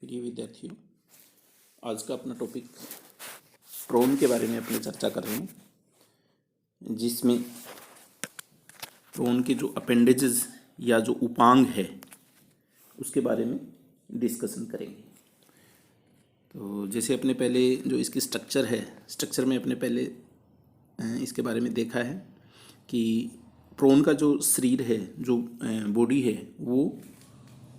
प्रिय विद्यार्थियों, आज का अपना टॉपिक प्रोन के बारे में अपनी चर्चा कर रहे हैं, जिसमें प्रोन के जो अपेंडेजेस या जो उपांग है उसके बारे में डिस्कशन करेंगे। तो जैसे अपने पहले जो इसकी स्ट्रक्चर है, स्ट्रक्चर में अपने पहले इसके बारे में देखा है कि प्रोन का जो शरीर है, जो बॉडी है, वो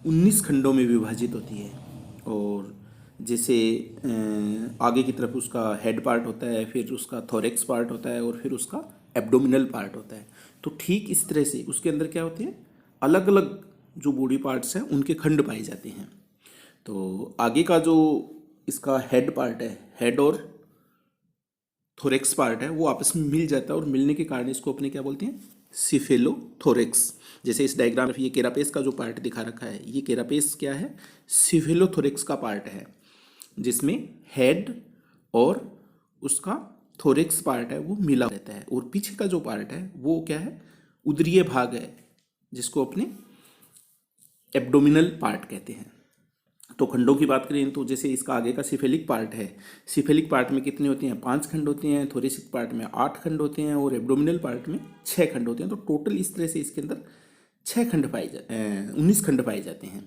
19 खंडों में विभाजित होती है। और जैसे आगे की तरफ उसका हेड पार्ट होता है, फिर उसका थोरेक्स पार्ट होता है और फिर उसका एब्डोमिनल पार्ट होता है। तो ठीक इस तरह से उसके अंदर क्या होते हैं, अलग अलग जो बॉडी पार्ट्स हैं उनके खंड पाए जाते हैं। तो आगे का जो इसका हेड पार्ट है, हेड और थोरेक्स पार्ट है, वो आपस में मिल जाता है और मिलने के कारण इसको अपने क्या बोलते हैं, सिफेलोथोरेक्स। जैसे इस डायग्राम में ये केरापेस का जो पार्ट दिखा रखा है, ये केरापेस क्या है, सिफेलोथोरेक्स का पार्ट है, जिसमें हेड और उसका थोरेक्स पार्ट है वो मिला रहता है। और पीछे का जो पार्ट है वो क्या है, उदरीय भाग है, जिसको अपने एब्डोमिनल पार्ट कहते हैं। तो खंडों की बात करें तो जैसे इसका आगे का सिफेलिक पार्ट है, सिफेलिक पार्ट में कितने होते हैं, 5 खंड होते हैं, थोरेसिक पार्ट में 8 खंड होते हैं और एब्डोमिनल पार्ट में 6 खंड होते हैं। तो टोटल इस तरह से इसके अंदर 19 खंड पाए जाते हैं।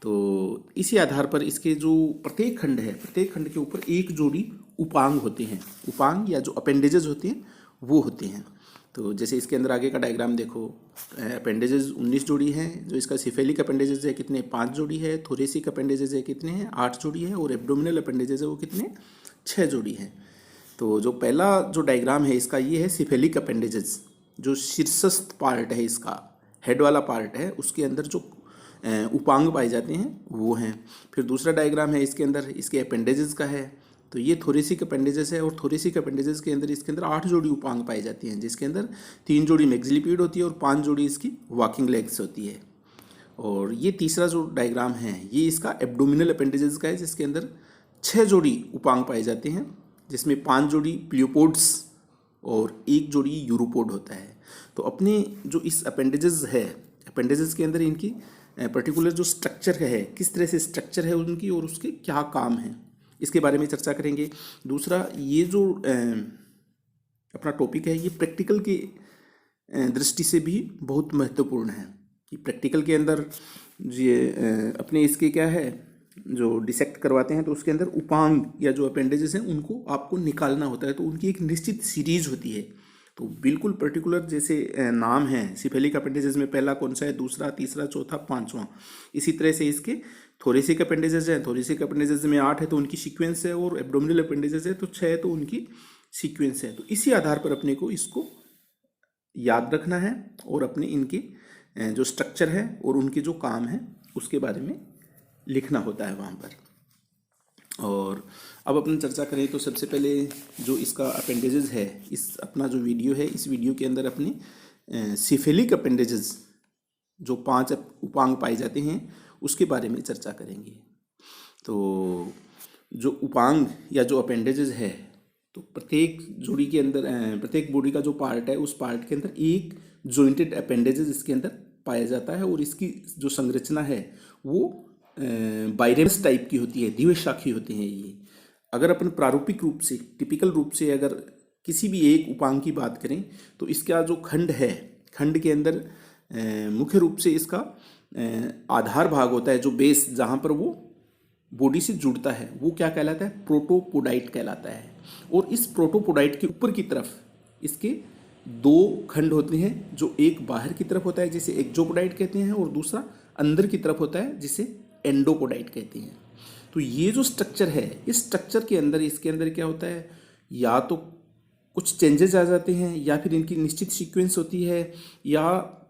तो इसी आधार पर इसके जो प्रत्येक खंड है, प्रत्येक खंड के ऊपर एक जोड़ी उपांग होते हैं। उपांग या जो अपेंडेजेस होते हैं वो होते हैं। तो जैसे इसके अंदर आगे का डायग्राम देखो, अपेंडेजेस 19 जोड़ी हैं। जो इसका सिफेलिक अपेंडेजेस है कितने, 5 जोड़ी है। थोरेसिक अपेंडेजेस है कितने हैं, 8 जोड़ी है। और एब्डोमिनल अपेंडेजेस है वो कितने, 6 जोड़ी हैं। तो जो पहला जो डायग्राम है इसका, ये है सिफेलिक अपेंडेजेस। जो शीर्षस्थ पार्ट है इसका, हेड वाला पार्ट है, उसके अंदर जो उपांग पाए जाते हैं वो हैं। फिर दूसरा डायग्राम है इसके अंदर, इसके अपेंडेजेस का है। तो ये थोरेसिक अपेंडेजेस है और थोरेसिक अपेंडेजेस के अंदर इसके अंदर 8 जोड़ी उपांग पाई जाती हैं, जिसके अंदर 3 जोड़ी मैक्सिलिपिड होती है और 5 जोड़ी इसकी वॉकिंग लेग्स होती है। और ये तीसरा जो डायग्राम है ये इसका एब्डोमिनल अपेंडेजेस का है, जिसके अंदर 6 जोड़ी उपांग पाए जाते हैं, जिसमें 5 जोड़ी प्लियोपोड्स और 1 जोड़ी यूरोपोड होता है। तो अपने जो इस अपेंडेजेस है, अपेंडेजेस के अंदर इनकी पर्टिकुलर जो स्ट्रक्चर है, किस तरह से स्ट्रक्चर है उनकी और उसके क्या काम हैं, इसके बारे में चर्चा करेंगे। दूसरा, ये जो अपना टॉपिक है ये प्रैक्टिकल की दृष्टि से भी बहुत महत्वपूर्ण है कि प्रैक्टिकल के अंदर ये अपने इसके क्या है, जो डिसेक्ट करवाते हैं तो उसके अंदर उपांग या जो अपेंडेजेस हैं उनको आपको निकालना होता है। तो उनकी एक निश्चित सीरीज होती है। तो बिल्कुल पर्टिकुलर जैसे नाम है, सिफेलिक अपेंडेजेस में पहला कौन सा है, दूसरा, तीसरा, चौथा, 5वां, इसी तरह से इसके थोरेसिक अपेंडेजेस है। थोरेसिक अपेंडेजेस में 8 है तो उनकी सीक्वेंस है, और एब्डोमिनल अपेंडेजेस है तो 6 है तो उनकी सीक्वेंस है। तो इसी आधार पर अपने को इसको याद रखना है और अपने इनके जो स्ट्रक्चर है और उनके जो काम है उसके बारे में लिखना होता है वहाँ पर। और अब अपन चर्चा करें तो सबसे पहले जो इसका अपेंडेजेस है, इस अपना जो वीडियो है, इस वीडियो के अंदर अपने सिफेलिक अपेंडेजेस जो 5 उपांग पाए जाते हैं उसके बारे में चर्चा करेंगे। तो जो उपांग या जो अपेंडेजेस है, तो प्रत्येक जोड़ी के अंदर, प्रत्येक बॉडी का जो पार्ट है उस पार्ट के अंदर एक जॉइंटेड अपेंडेजेस इसके अंदर पाया जाता है। और इसकी जो संरचना है वो बाइरेमस टाइप की होती है, द्विशाखी होती हैं ये। अगर अपन प्रारूपिक रूप से, टिपिकल रूप से अगर किसी भी एक उपांग की बात करें तो इसका जो खंड है, खंड के अंदर मुख्य रूप से इसका आधार भाग होता है, जो बेस जहाँ पर वो बॉडी से जुड़ता है, वो क्या कहलाता है, प्रोटोपोडाइट कहलाता है। और इस प्रोटोपोडाइट के ऊपर की तरफ इसके 2 खंड होते हैं, जो एक बाहर की तरफ होता है जिसे एक्जोपोडाइट कहते हैं, और दूसरा अंदर की तरफ होता है जिसे एंडोपोडाइट कहते हैं। तो ये जो स्ट्रक्चर है, इस स्ट्रक्चर के अंदर, इसके अंदर क्या होता है, या तो कुछ चेंजेस आ जाते हैं, या फिर इनकी निश्चित सीक्वेंस होती है, या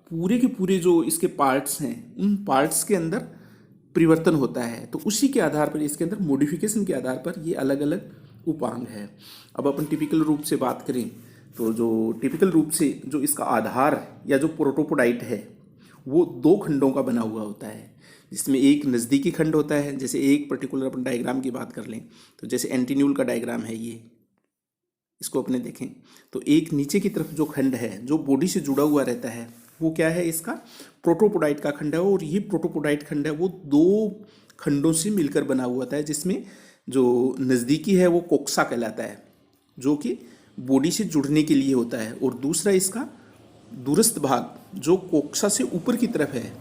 पूरे के पूरे जो इसके पार्ट्स हैं उन पार्ट्स के अंदर परिवर्तन होता है। तो उसी के आधार पर, इसके अंदर मॉडिफिकेशन के आधार पर ये अलग अलग उपांग है। अब अपन टिपिकल रूप से बात करें तो जो टिपिकल रूप से जो इसका आधार या जो प्रोटोपोडाइट है वो 2 खंडों का बना हुआ होता है, जिसमें एक नज़दीकी खंड होता है। जैसे एक पर्टिकुलर अपन डायग्राम की बात कर लें तो जैसे एंटीन्यूल का डायग्राम है ये, इसको अपने देखें तो एक नीचे की तरफ जो खंड है जो बॉडी से जुड़ा हुआ रहता है वो क्या है, इसका प्रोटोपोडाइट का खंड है। और ये प्रोटोपोडाइट खंड है वो 2 खंडों से मिलकर बना हुआ होता है, जिसमें जो नज़दीकी है वो कोक्सा कहलाता है, जो कि बॉडी से जुड़ने के लिए होता है, और दूसरा इसका दूरस्थ भाग जो कोक्सा से ऊपर की तरफ है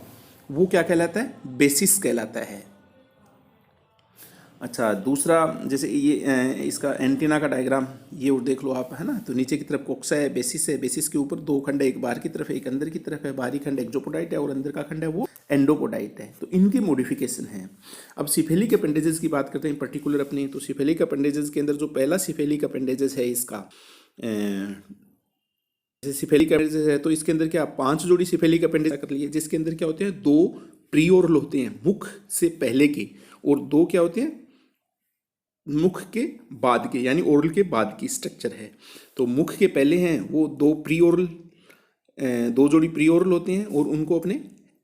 वो क्या कहलाता है, बेसिस कहलाता है। अच्छा, दूसरा जैसे ये इसका एंटीना का डायग्राम ये और देख लो आप, है ना। तो नीचे की तरफ कोक्सा है, बेसिस के ऊपर दो खंड है, एक बाहर की तरफ है एक अंदर की तरफ है। बाहरी खंड एक्जोपोडाइट है और अंदर का खंड है वो एंडोपोडाइट है। तो इनके मॉडिफिकेशन है। अब सिफेलिक अपेंडेजेस की बात करते हैं पर्टिकुलर अपनी। तो सिफेलिक अपेंडेजेस के अंदर जो पहला सिफेलिक अपेंडेजेस है इसका, जैसे सिफेलिक अपेंडेजेस है तो इसके अंदर क्या 5 जोड़ी सिफेलिक अपेंडेज कर लिए, जिसके अंदर क्या होते हैं 2 प्रीओरल होते हैं मुख से पहले के, और 2 क्या होते हैं मुख के बाद के, यानी ओरल के बाद की स्ट्रक्चर है। तो मुख के पहले हैं वो 2 प्रीओरल, 2 जोड़ी प्रीओरल होते हैं, और उनको अपने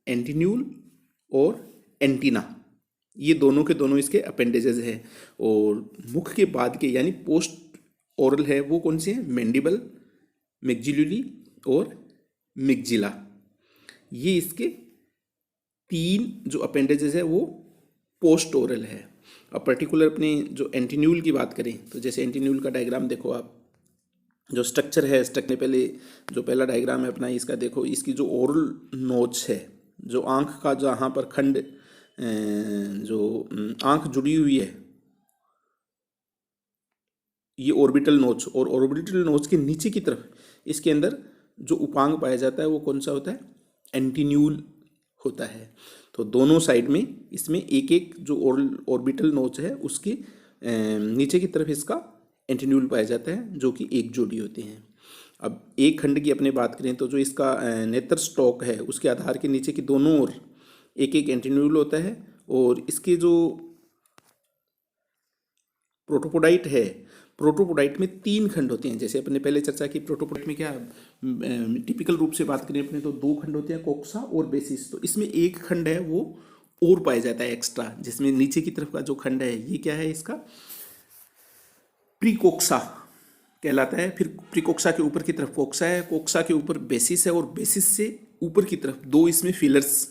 एंटीन्यूल और एंटीना, ये दोनों के दोनों इसके अपेंडेजेस है। और मुख के बाद के यानी पोस्ट ओरल है वो कौन से हैं, मैंडिबल, मैक्सिलरी और मिक्जिला। ये इसके 3 जो अपेंडेजेस है वो पोस्ट ओरल है। अब पर्टिकुलर अपने जो एंटीन्यूल की बात करें तो जैसे एंटीन्यूल का डायग्राम देखो आप, जो स्ट्रक्चर है, स्ट्रक्चर पहले जो पहला डायग्राम है अपना इसका देखो, इसकी जो ओरल नोच है, जो आँख का जहाँ पर खंड जो आँख जुड़ी हुई है, ये ऑर्बिटल नोच, और ऑर्बिटल नोच के नीचे की तरफ इसके अंदर जो उपांग पाया जाता है वो कौन सा होता है, एंटीन्यूल होता है। तो दोनों साइड में इसमें एक एक जो ऑर्बिटल नोच है उसके नीचे की तरफ इसका एंटीन्यूल पाया जाता है, जो कि एक जोड़ी होते हैं। अब एक खंड की अपने बात करें तो जो इसका नेत्र स्टॉक है उसके आधार के नीचे की दोनों ओर एक एक एंटीन्यूल होता है, और इसके जो प्रोटोपोडाइट है, प्रोटोपोडाइट में 3 खंड होते हैं। जैसे अपने पहले चर्चा की प्रोटोपोडाइट में क्या टिपिकल रूप से बात करें अपने तो 2 खंड होते हैं, कोक्सा और बेसिस। तो इसमें एक खंड है वो और पाया जाता है एक्स्ट्रा, जिसमें नीचे की तरफ का जो खंड है ये क्या है, इसका प्रीकोक्सा कहलाता है। फिर प्रीकोक्सा के ऊपर की तरफ कोक्सा है, कोक्सा के ऊपर बेसिस है, और बेसिस से ऊपर की तरफ 2 इसमें फिलर्स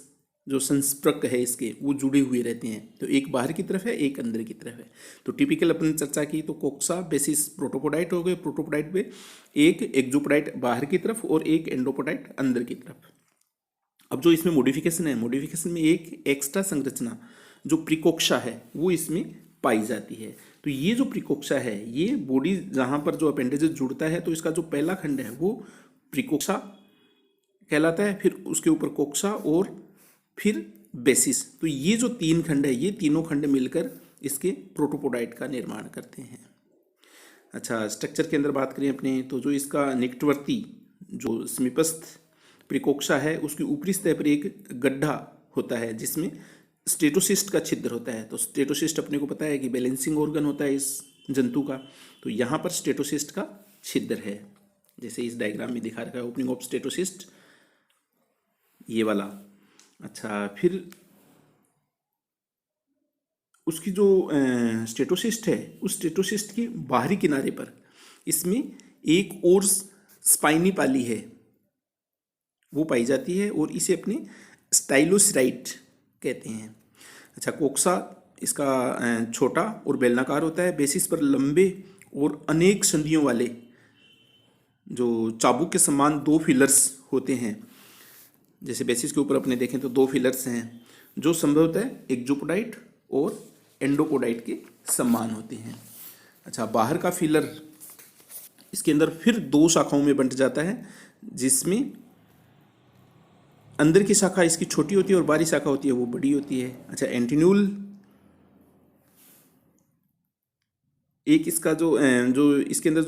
जो संस्पर्क है इसके वो जुड़े हुए रहते हैं। तो एक बाहर की तरफ है एक अंदर की तरफ है। तो टिपिकल अपन चर्चा की तो कोक्सा बेसिस प्रोटोपोडाइट हो गए, प्रोटोपोडाइट में एक एक्जोपोडाइट बाहर की तरफ और एक एंडोपोडाइट अंदर की तरफ। अब जो इसमें मॉडिफिकेशन है, मॉडिफिकेशन में एक एक्स्ट्रा संरचना जो प्रीकोक्सा है वो इसमें पाई जाती है। तो ये जो प्रीकोक्सा है ये बॉडी जहाँ पर जो अपेंडेजेस जुड़ता है तो इसका जो पहला खंड है वो प्रीकोक्सा कहलाता है, फिर उसके ऊपर कोक्सा और फिर बेसिस। तो ये जो 3 खंड है ये तीनों खंड मिलकर इसके प्रोटोपोडाइट का निर्माण करते हैं। अच्छा, स्ट्रक्चर के अंदर बात करें अपने तो जो इसका निकटवर्ती जो समीपस्थ प्रीकोक्सा है उसकी ऊपरी सतह पर एक गड्ढा होता है जिसमें स्टेटोसिस्ट का छिद्र होता है। तो स्टेटोसिस्ट अपने को पता है कि बैलेंसिंग ऑर्गन होता है इस जंतु का, तो यहाँ पर स्टेटोसिस्ट का छिद्र है, जैसे इस डायग्राम में दिखा रखा है ओपनिंग ऑफ स्टेटोसिस्ट ये वाला। अच्छा, फिर उसकी जो स्टेटोसिस्ट है उस स्टेटोसिस्ट के बाहरी किनारे पर इसमें एक और स्पाइनी पाली है वो पाई जाती है, और इसे अपने स्टाइलोसिराइट कहते हैं। अच्छा, कोक्सा इसका छोटा और बेलनाकार होता है, बेसिस पर लंबे और अनेक संधियों वाले जो चाबुक के समान 2 फिलर्स होते हैं। जैसे बेसिस के ऊपर अपने देखें तो 2 फिलर्स हैं जो संभवतः एक्जोपोडाइट और एंडोपोडाइट के समान होते हैं। अच्छा, बाहर का फिलर इसके अंदर फिर 2 शाखाओं में बंट जाता है, जिसमें अंदर की शाखा इसकी छोटी होती है और बाहरी शाखा होती है वो बड़ी होती है। अच्छा, एंटीन्यूल एक इसका जो इसके अंदर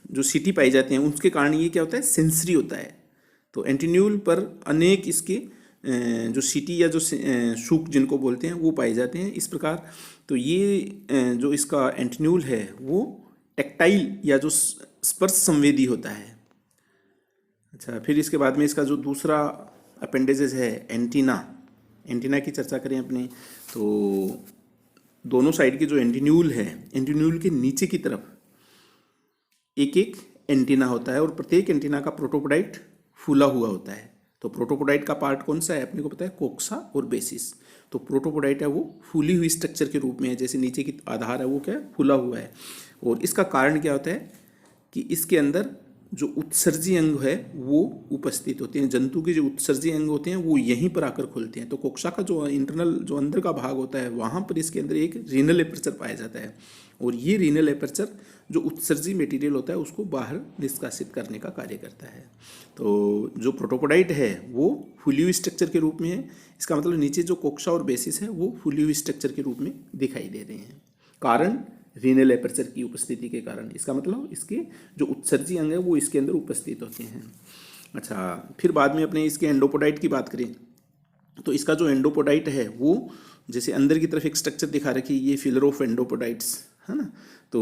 जो सीटी पाई जाती हैं उसके कारण ये क्या होता है, सेंसरी होता है। तो एंटीन्यूल पर अनेक इसके जो सीटी या जो शूक जिनको बोलते हैं वो पाए जाते हैं इस प्रकार। तो ये जो इसका एंटीन्यूल है वो टेक्टाइल या जो स्पर्श संवेदी होता है। अच्छा, फिर इसके बाद में इसका जो दूसरा अपेंडेजेस है एंटीना, एंटीना की चर्चा करें अपने तो दोनों साइड के जो एंटीन्यूल है, एंटीन्यूल के नीचे की तरफ एक एक एंटीना होता है, और प्रत्येक एंटीना का प्रोटोपोडाइट फूला हुआ होता है। तो प्रोटोपोडाइट का पार्ट कौन सा है अपने को पता है, कोक्सा और बेसिस। तो प्रोटोपोडाइट है वो फूली हुई स्ट्रक्चर के रूप में है, जैसे नीचे की आधार है वो क्या है, फूला हुआ है। और इसका कारण क्या होता है कि इसके अंदर जो उत्सर्जी अंग है वो उपस्थित होते हैं। जंतु के जो उत्सर्जी अंग होते हैं वो यहीं पर आकर खुलते हैं। तो कोक्सा का जो इंटरनल जो अंदर का भाग होता है वहाँ पर इसके अंदर एक रीनल एपर्चर पाया जाता है, और ये रीनल एपर्चर जो उत्सर्जी मटेरियल होता है उसको बाहर निष्कासित करने का कार्य करता है। तो जो प्रोटोपोडाइट है वो फूली हुई स्ट्रक्चर के रूप में है। इसका मतलब नीचे जो कोक्सा और बेसिस है वो फूली हुई स्ट्रक्चर के रूप में दिखाई दे रहे हैं, कारण रीनल एपर्चर की उपस्थिति के कारण। इसका मतलब इसके जो उत्सर्जी अंग है वो इसके अंदर उपस्थित होते हैं। अच्छा, फिर बाद में अपने इसके एंडोपोडाइट की बात करें तो इसका जो एंडोपोडाइट है वो जैसे अंदर की तरफ एक स्ट्रक्चर दिखा रखी है, ये फिलर ऑफ एंडोपोडाइट्स है ना। तो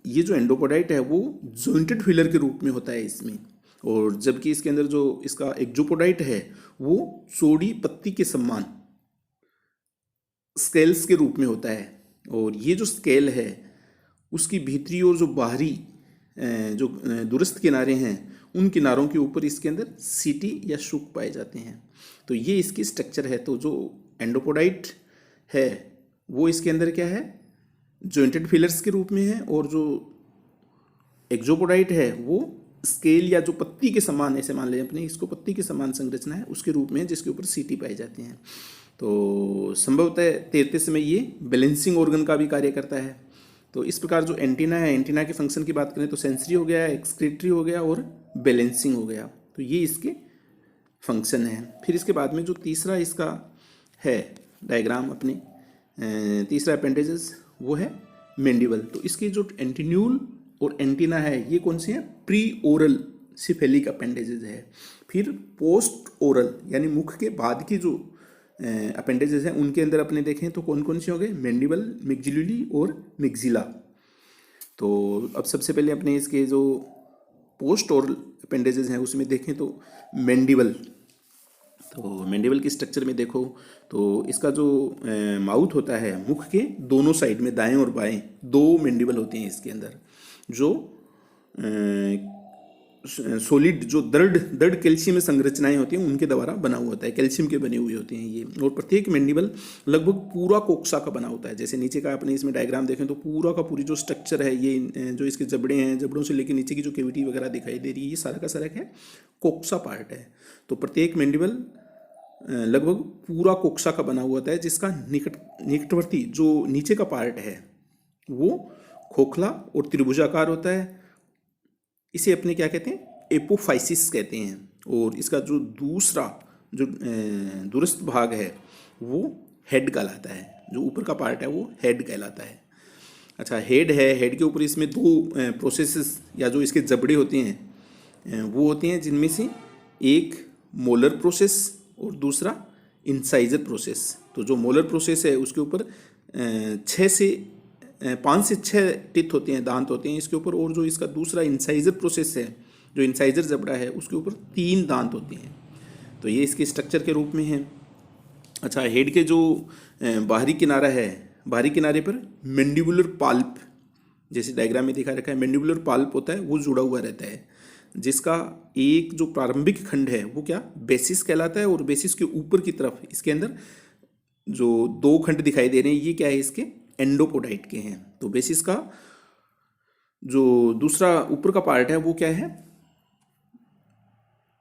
ये जो एंडोपोडाइट है वो जॉइंटेड फिलर के रूप में होता है इसमें, और जबकि इसके अंदर जो इसका एक्जोपोडाइट है वो चौड़ी पत्ती के समान स्केल्स के रूप में होता है। और ये जो स्केल है उसकी भीतरी और जो बाहरी जो दूरस्थ किनारे हैं उन किनारों के ऊपर इसके अंदर सीटी या शुक पाए जाते हैं। तो ये इसकी स्ट्रक्चर है। तो जो एंडोपोडाइट है वो इसके अंदर क्या है, जॉइंटेड फिलर्स के रूप में है, और जो एक्जोपोडाइट है वो स्केल या जो पत्ती के समान, ऐसे मान लें अपने इसको पत्ती के समान संरचना है उसके रूप में, जिसके ऊपर सीटी पाई जाती हैं। तो संभवतः तैरते समय ये बैलेंसिंग ऑर्गन का भी कार्य करता है। तो इस प्रकार जो एंटीना है, एंटीना के फंक्शन की बात करें तो सेंसरी हो गया, एक्सक्रीटरी हो गया और बैलेंसिंग हो गया। तो ये इसके फंक्शन है। फिर इसके बाद में जो तीसरा इसका है डायग्राम अपने तीसरा अपेंडेजेस वो है मैंडिबल। तो इसकी जो एंटीन्यूल और एंटीना है ये कौन से हैं, प्री ओरल सिफेलिक अपेंडेजेस है। फिर पोस्ट ओरल यानी मुख के बाद की जो अपेंडेजेस हैं उनके अंदर अपने देखें तो कौन कौन से हो गए, मैंडिबल, मिग्जिलुली और मिग्जिला। तो अब सबसे पहले अपने इसके जो पोस्ट ओरल अपेंडेजेस हैं उसमें देखें तो मैंडिबल। तो मैंडिबल की स्ट्रक्चर में देखो तो इसका जो माउथ होता है, मुख के दोनों साइड में दाएं और बाएं दो मैंडिबल होते हैं इसके अंदर, जो सॉलिड जो दृढ़ कैल्शियम संरचनाएं होती हैं उनके द्वारा बना हुआ होता है, कैल्शियम के बने हुए होते हैं ये। और प्रत्येक मैंडिबल लगभग पूरा कोक्सा का बना होता है। जैसे नीचे का अपने इसमें डायग्राम देखें तो पूरा का पूरी जो स्ट्रक्चर है, ये जो इसके जबड़े हैं, जबड़ों से लेकर नीचे की जो कैविटी वगैरह दिखाई दे रही है, ये सारा का सारा है कोक्सा पार्ट है। तो प्रत्येक मैंडिबल लगभग पूरा कोक्सा का बना हुआ होता है, जिसका निकटवर्ती जो नीचे का पार्ट है वो खोखला और त्रिभुजाकार होता है। इसे अपने क्या कहते हैं, एपोफाइसिस कहते हैं। और इसका जो दूसरा जो दूरस्थ भाग है वो हेड कहलाता है, जो ऊपर का पार्ट है वो हेड कहलाता है। अच्छा, हेड है, हेड के ऊपर इसमें दो प्रोसेसेस या जो इसके जबड़े होते हैं वो होते हैं, जिनमें से एक मोलर प्रोसेस और दूसरा इंसाइजर प्रोसेस। तो जो मोलर प्रोसेस है उसके ऊपर 5 से 6 टिथ होते हैं, दांत होते हैं इसके ऊपर। और जो इसका दूसरा इंसाइजर प्रोसेस है, जो इंसाइजर जबड़ा है उसके ऊपर 3 दांत होते हैं। तो ये इसके स्ट्रक्चर के रूप में है। अच्छा, हेड के जो बाहरी किनारा है, बाहरी किनारे पर मैंडिबुलर पाल्प, जैसे डायग्राम में दिखा रखा है, मैंडिबुलर पाल्प होता है वो जुड़ा हुआ रहता है, जिसका एक जो प्रारंभिक खंड है वो क्या, बेसिस कहलाता है। और बेसिस के ऊपर की तरफ इसके अंदर जो 2 खंड दिखाई दे रहे हैं ये क्या है, इसके एंडोपोडाइट के हैं। तो बेसिस का जो दूसरा ऊपर का पार्ट है वो क्या है,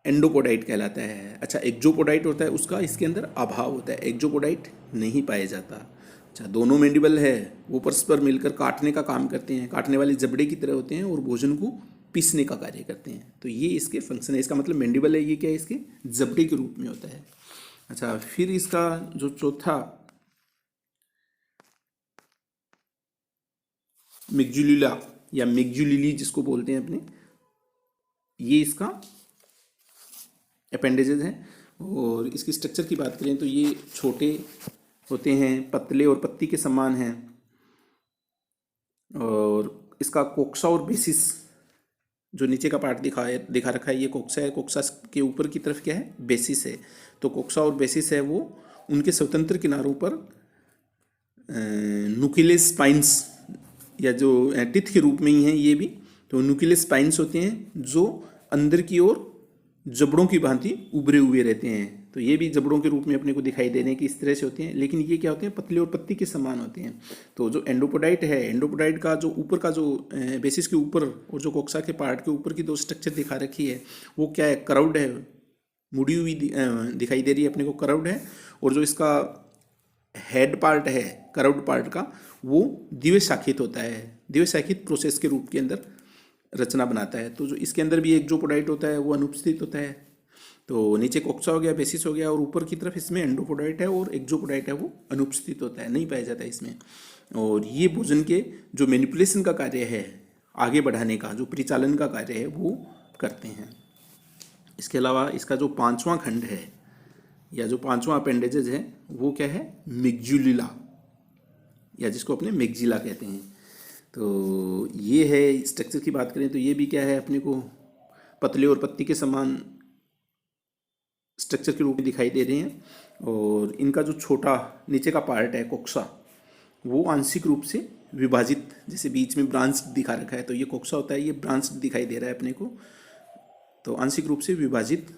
एंडोपोडाइट कहलाता है। अच्छा, एक्जोपोडाइट होता है उसका इसके अंदर अभाव होता है, एक्जोपोडाइट नहीं पाया जाता। अच्छा, दोनों मैंडिबल है वो परस्पर मिलकर काटने का काम करते हैं, काटने वाले जबड़े की तरह होते हैं और भोजन को पीसने का कार्य करते हैं। तो ये इसके फंक्शन है। इसका मतलब मैंडिबल है ये क्या है, इसके जबड़े के रूप में होता है। अच्छा, फिर इसका जो चौथा मिग्जुलिला या मिग्जुलिली जिसको बोलते हैं अपने, ये इसका अपेंडेजेस हैं। और इसकी स्ट्रक्चर की बात करें तो ये छोटे होते हैं, पतले और पत्ती के समान हैं। और इसका कोक्सा और बेसिस, जो नीचे का पार्ट दिखा रखा है ये कोक्सा है, कोक्सा के ऊपर की तरफ क्या है, बेसिस है। तो कोक्सा और बेसिस है वो उनके स्वतंत्र किनारों पर न्यूक्लियस स्पाइंस या जो टिथ के रूप में ही हैं ये भी। तो न्यूक्लियस स्पाइंस होते हैं जो अंदर की ओर जबड़ों की भांति उभरे हुए रहते हैं। तो ये भी जबड़ों के रूप में अपने को दिखाई दे रहे हैं कि इस तरह से होते हैं, लेकिन ये क्या होते हैं, पतले और पत्ती के समान होते हैं। तो जो एंडोपोडाइट है, एंडोपोडाइट का जो ऊपर का जो बेसिस के ऊपर और जो कोक्सा के पार्ट के ऊपर की जो स्ट्रक्चर दिखा रखी है वो क्या है, कर्व्ड है, मुड़ी हुई दिखाई दे रही है अपने को, कर्व्ड है। और जो इसका हेड पार्ट है कर्व्ड पार्ट का, वो द्विशाखित होता है, द्विशाखित प्रोसेस के रूप के अंदर रचना बनाता है। तो जो इसके अंदर भी एक जो पोडाइट होता है वो अनुपस्थित होता है। तो नीचे कोक्सा हो गया, बेसिस हो गया, और ऊपर की तरफ इसमें एंडोपोडाइट है और एक्जोपोडाइट है वो अनुपस्थित होता है, नहीं पाया जाता है इसमें। और ये भोजन के जो मैनिपुलेशन का कार्य है, आगे बढ़ाने का जो परिचालन का कार्य है वो करते हैं। इसके अलावा इसका जो पांचवा खंड है या जो पांचवा अपेंडेजेज है वो क्या है, मिग्जुलिला, या जिसको अपने मेग्जिला कहते हैं। तो ये है, स्ट्रक्चर की बात करें तो ये भी क्या है, अपने को पतले और पत्ती के समान स्ट्रक्चर के रूप में दिखाई दे रहे हैं। और इनका जो छोटा नीचे का पार्ट है कोक्सा, वो आंशिक रूप से विभाजित, जैसे बीच में ब्रांच दिखा रखा है तो ये कोक्सा होता है, ये ब्रांच दिखाई दे रहा है अपने को, तो आंशिक रूप से विभाजित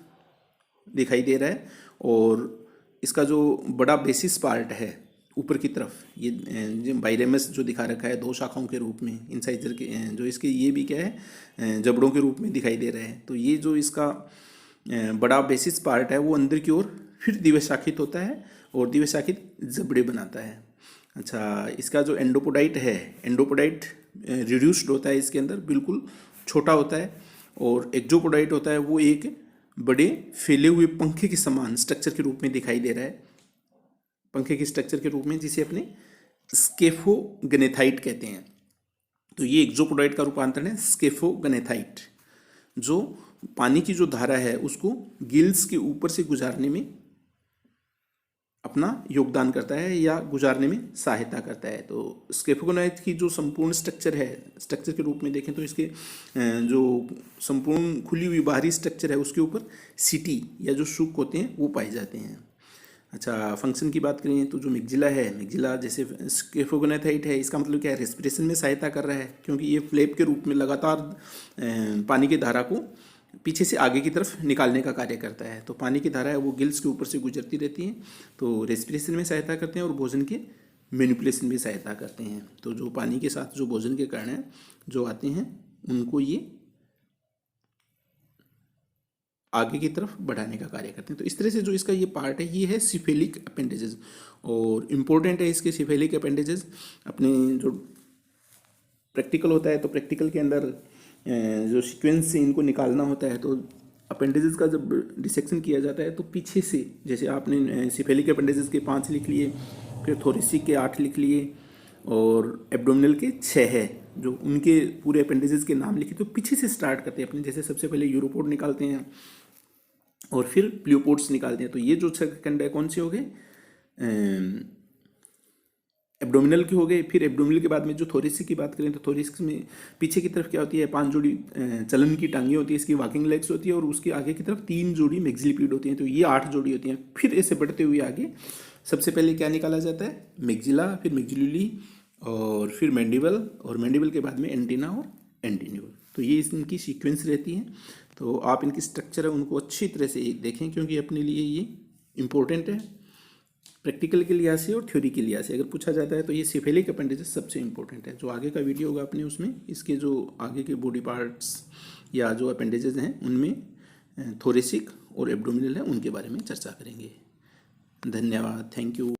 दिखाई दे रहा है। और इसका जो बड़ा बेसिस पार्ट है ऊपर की तरफ, ये बाइरेमस जो दिखा रखा है दो शाखाओं के रूप में, इंसाइजर के जो इसके, ये भी क्या है, जबड़ों के रूप में दिखाई दे रहा है। तो ये जो इसका बड़ा बेसिस पार्ट है वो अंदर की ओर फिर द्विशाखित होता है और द्विशाखित जबड़े बनाता है। अच्छा, इसका जो एंडोपोडाइट है, एंडोपोडाइट रिड्यूस्ड होता है इसके अंदर, बिल्कुल छोटा होता है। और एक्जोपोडाइट होता है वो एक बड़े फैले हुए पंखे के समान स्ट्रक्चर के रूप में दिखाई दे रहा है, पंखे के स्ट्रक्चर के रूप में, जिसे अपने स्केफोगनेथाइट कहते हैं। तो ये एक्जोपोडाइट का रूपांतरण है स्केफोगनेथाइट, जो पानी की जो धारा है उसको गिल्स के ऊपर से गुजारने में अपना योगदान करता है या गुजारने में सहायता करता है। तो स्केफोगोनाइट की जो संपूर्ण स्ट्रक्चर है, स्ट्रक्चर के रूप में देखें तो इसके जो संपूर्ण खुली हुई बाहरी स्ट्रक्चर है उसके ऊपर सिटी या जो शुक होते हैं वो पाए जाते हैं। अच्छा, फंक्शन की बात करें तो जो मिग्जिला है, मिग्जिला जैसे स्केफोगोनाइट है, इसका मतलब क्या है, रेस्पिरेशन में सहायता कर रहा है, क्योंकि ये फ्लैप के रूप में लगातार पानी की धारा को पीछे से आगे की तरफ निकालने का कार्य करता है। तो पानी की धारा है वो गिल्स के ऊपर से गुजरती रहती है, तो रेस्पिरेशन में सहायता करते हैं और भोजन के मैनिपुलेशन में सहायता करते हैं। तो जो पानी के साथ जो भोजन के कण हैं जो आते हैं उनको ये आगे की तरफ बढ़ाने का कार्य करते हैं। तो इस तरह से जो इसका ये पार्ट है ये है सिफेलिक अपेंडेजेस, और इम्पोर्टेंट है इसके सिफेलिक अपेंडेजेस। अपने जो प्रैक्टिकल होता है तो प्रैक्टिकल के अंदर जो सीक्वेंस से इनको निकालना होता है, तो अपेंडेजेस का जब डिसेक्शन किया जाता है तो पीछे से, जैसे आपने सिफेलिक अपेंडेजेस के 5 लिख लिए, फिर थोरेसिक के 8 लिख लिए, और एब्डोमिनल के 6 है, जो उनके पूरे अपेंडेजेस के नाम लिखे। तो पीछे से स्टार्ट करते हैं अपने, जैसे सबसे पहले यूरोपोड निकालते हैं और फिर प्लियोपोड्स निकालते हैं। तो ये जो 6 खंड है कौन से हो गए, एब्डोमिनल के हो गए। फिर एब्डोमिनल के बाद में जो थोरेसिक की बात करें तो थोरेसिक में पीछे की तरफ क्या होती है, 5 जोड़ी चलन की टांगें होती है, इसकी वॉकिंग लेग्स होती है, और उसके आगे की तरफ 3 जोड़ी मैक्सिलिपिड होती हैं, तो ये 8 जोड़ी होती हैं। फिर ऐसे बढ़ते हुए आगे सबसे पहले क्या निकाला जाता है, मैक्सिला, फिर मैक्सिलुली, और फिर मैंडिबल, और मैंडिबल के बाद में एंटीना और एंटीन्यूल। तो ये इनकी सीक्वेंस रहती है। तो आप इनकी स्ट्रक्चर है उनको अच्छी तरह से देखें, क्योंकि अपने लिए ये इम्पोर्टेंट है प्रैक्टिकल के लिहाज से और थ्योरी के लिहाज से। अगर पूछा जाता है तो ये सिफेलिक अपेंडेजेस सबसे इंपॉर्टेंट है। जो आगे का वीडियो होगा अपने, उसमें इसके जो आगे के बॉडी पार्ट्स या जो अपेंडेजेस हैं उनमें थोरेसिक और एब्डोमिनल है उनके बारे में चर्चा करेंगे। धन्यवाद, थैंक यू।